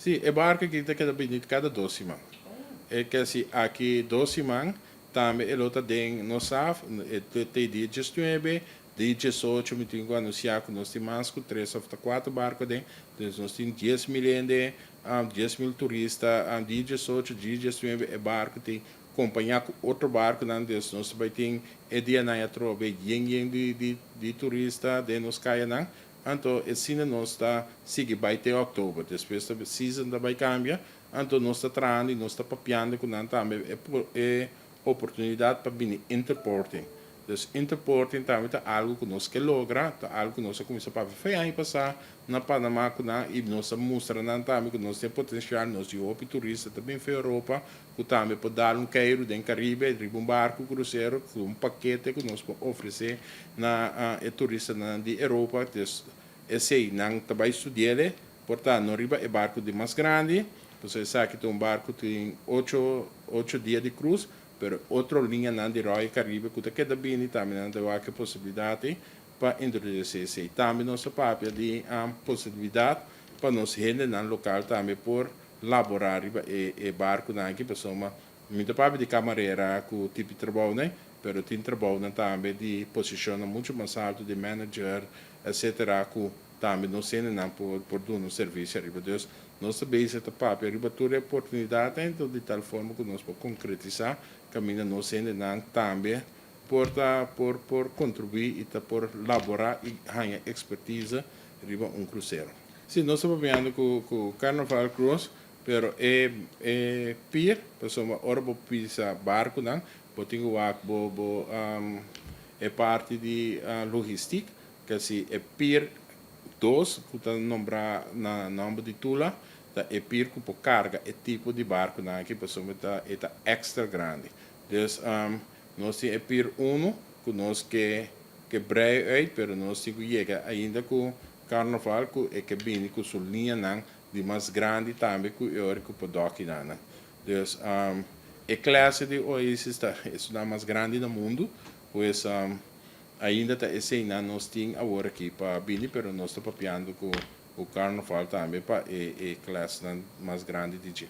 Sì, e barca che da bene cada 12 man. E che si aqui 12 man, também el outro den no saf, te dia 19, dia 18, me tinha anunciado que nós temos 3 ou 4 barcos den, então nós temos 10 mil ende, 10 mil turistas, dia 18, dia 19, e barco tem acompanhar com outro barco, não, nós vai ter e dia na trova, yen de turista, de nos caia não. Então, esse ano nós está seguir vai até outubro, depois da season da vai cambiar, então nós está treinando e nós está papiando com nós também é oportunidade para vir interporting. Então, interporting também é algo que nós que logra, é algo que nós começamos a fazer aí passar na Panamá com nós e nós mostrando também que nós temos potencial, nós temos turista também para a Europa, que também pode dar cairo do Caribe, um barco cruzeiro, um paquete que nós podemos oferecer na turista na de Europa. Esse aí não também estudar, portanto, não riba é barco de mais grande, você sabe que tem um barco que tem 8 dias de cruz, mas outra linha não de Royal Caribe, que queda bem também não tem qualquer possibilidade para introduzir esse aí. Também nossa papel de possibilidade para nós render no local também por laborar e barco não que pessoa muito papel de camareira com tipo de trabalho, né? Pero tem trabalho também de posição muito mais alto de manager, etc. Que também não sei não por dar um serviço arriba. Então, nossa base é papel arriba toda a oportunidade então de tal forma que nós podemos concretizar caminho não sei não também por contribuir e por elaborar e ganhar expertise arriba cruzeiro. Sim, nós estamos vendo com o Carnaval Cruise, pero é pier, pessoa orbo pisa barco não, botinho o é parte de logística, que se é pier 2, que está nombrar na nome de Tula, é pier que pode carga é tipo de barco não, que pessoa está extra grande. Então, nós temos é pier 1, que nós que breve, pero nós temos que chegar ainda com Carnaval, que bem com sua linha não, de mais grande também que eu que pode aqui não. Então, a classe de Oasis é a mais grande do mundo, pois ainda está esse ano nós temos agora aqui para Bini, pero nós estamos papiando com o Carnaval também para a classe mais grande de dia.